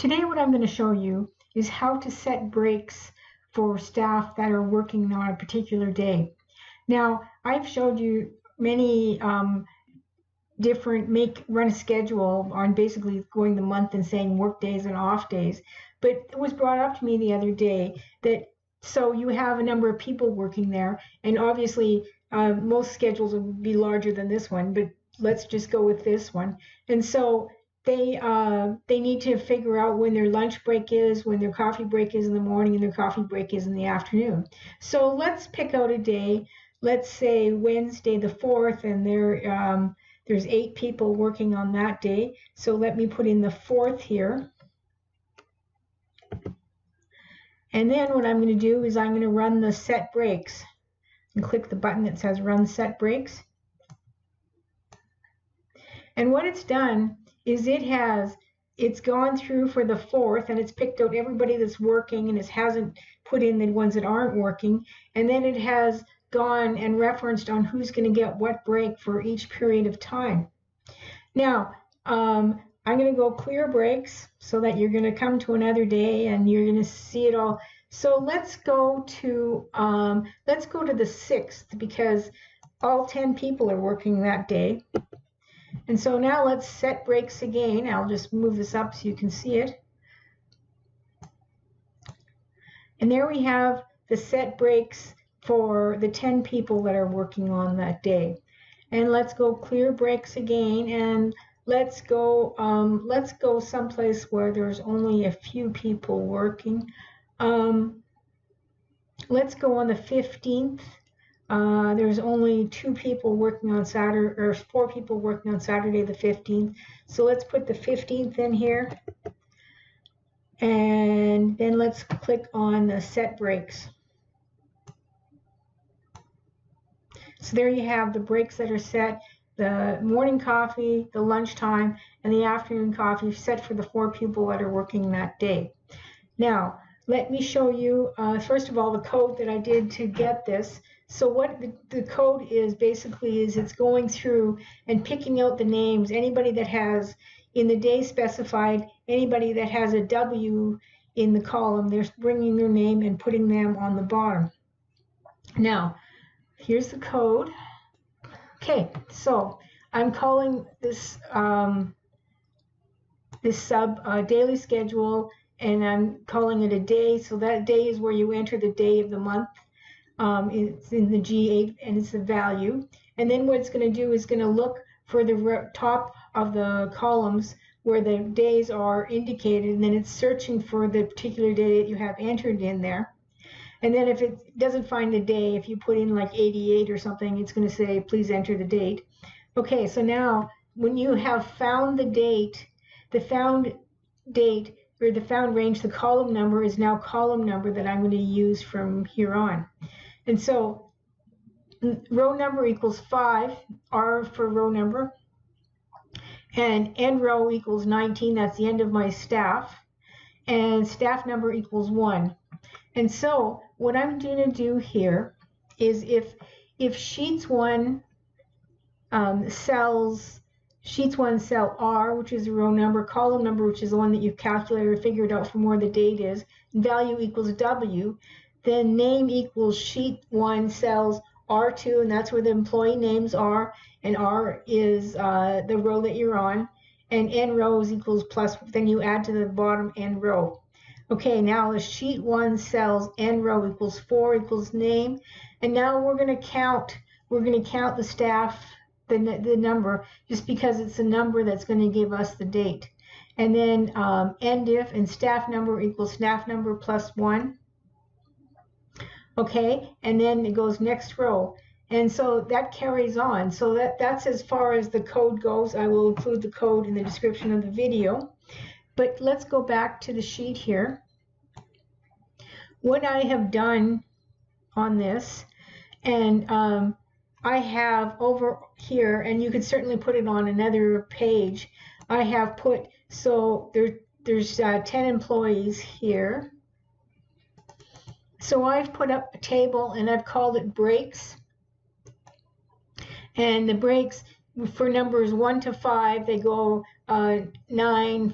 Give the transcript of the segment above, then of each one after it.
Today what I'm going to show you is how to set breaks for staff that are working on a particular day. Now, I've showed you many run a schedule on basically going the month and saying work days and off days, but it was brought up to me the other day that so you have a number of people working there, and obviously most schedules will be larger than this one, but let's just go with this one. And so they need to figure out when their lunch break is, when their coffee break is in the morning, and their coffee break is in the afternoon. So let's pick out a day. Let's say Wednesday the 4th, and there's 8 people working on that day. So let me put in the 4th here. And then what I'm going to do is I'm going to run the set breaks and click the button that says run set breaks. And what it's done is it's gone through for the 4th, and it's picked out everybody that's working, and it hasn't put in the ones that aren't working. And then it has gone and referenced on who's going to get what break for each period of time. Now, I'm going to go clear breaks so that you're going to come to another day and you're going to see it all. So let's go to the 6th, because all 10 people are working that day. And so now let's set breaks again. I'll just move this up so you can see it. And there we have the set breaks for the 10 people that are working on that day. And let's go clear breaks again, and let's go someplace where there's only a few people working. Let's go on the 15th. There's only 2 people working on Saturday, or 4 people working on Saturday the 15th. So let's put the 15th in here. And then let's click on the set breaks. So there you have the breaks that are set: the morning coffee, the lunchtime, and the afternoon coffee set for the 4 people that are working that day. Now, let me show you, first of all, the code that I did to get this. So what the code is basically is it's going through and picking out the names, anybody that has, in the day specified, anybody that has a W in the column, they're bringing their name and putting them on the bottom. Now, here's the code. Okay, so I'm calling this sub daily schedule, and I'm calling it a day. So that day is where you enter the day of the month. It's in the G8, and it's the value. And then what it's going to do is going to look for the top of the columns where the days are indicated, and then it's searching for the particular day that you have entered in there. And then if it doesn't find the day, if you put in like 88 or something, it's going to say, please enter the date. Okay, so now when you have found the date, the found date, or the found range, the column number is now column number that I'm going to use from here on. And so row number equals 5, R for row number, and end row equals 19, that's the end of my staff, and staff number equals 1. And so what I'm going to do here is if sheets 1 cell R, which is the row number, column number, which is the one that you've calculated or figured out from where the date is, and value equals W, then name equals sheet 1 cells R2, and that's where the employee names are, and R is the row that you're on, and end rows equals plus, then you add to the bottom end row. Okay, now the sheet 1 cells end row equals 4 equals name, and now we're going to count the staff, the number, just because it's a number that's going to give us the date. And then end if, and staff number equals staff number plus 1. Okay, and then it goes next row. And so that carries on. So that's as far as the code goes. I will include the code in the description of the video. But let's go back to the sheet here. What I have done on this, and I have over here, and you could certainly put it on another page, I have put, so there's 10 employees here. So I've put up a table, and I've called it breaks. And the breaks for numbers 1 to 5, they go 9:15,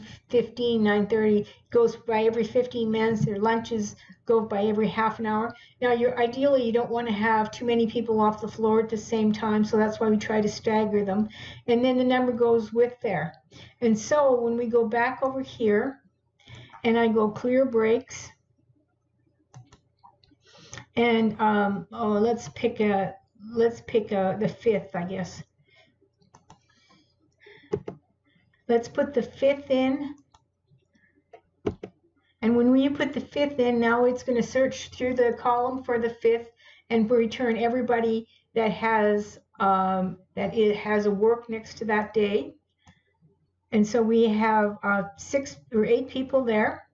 9:30, goes by every 15 minutes. Their lunches go by every half an hour. Now, ideally, you don't want to have too many people off the floor at the same time, so that's why we try to stagger them. And then the number goes with there. And so when we go back over here, and I go clear breaks, and let's pick the 5th, I guess. Let's put the 5th in. And when you put the 5th in, now it's going to search through the column for the 5th and return everybody that has it has a work next to that day. And so we have 6 or 8 people there.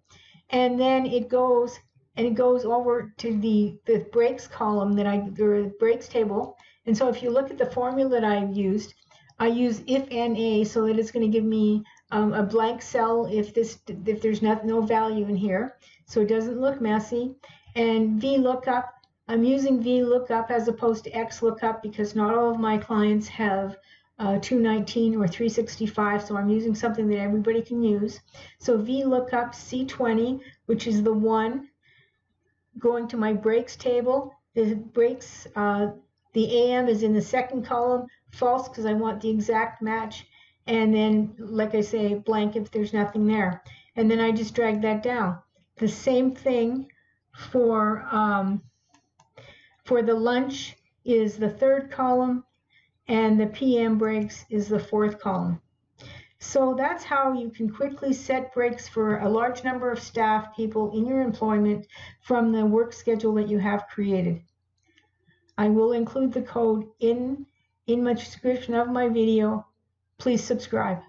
And then it goes over to the breaks column or breaks table. And so if you look at the formula that I've used, I use if NA, so that it's going to give me a blank cell if there's no value in here, so it doesn't look messy. And VLOOKUP, I'm using VLOOKUP as opposed to XLOOKUP because not all of my clients have 219 or 365, so I'm using something that everybody can use. So VLOOKUP C20, which is the 1, going to my breaks table. The breaks, the AM is in the 2nd column, false because I want the exact match, and then, like I say, blank if there's nothing there. And then I just drag that down. The same thing for the lunch is the 3rd column, and the PM breaks is the 4th column. So that's how you can quickly set breaks for a large number of staff people in your employment from the work schedule that you have created. I will include the code in my description of my video. Please subscribe.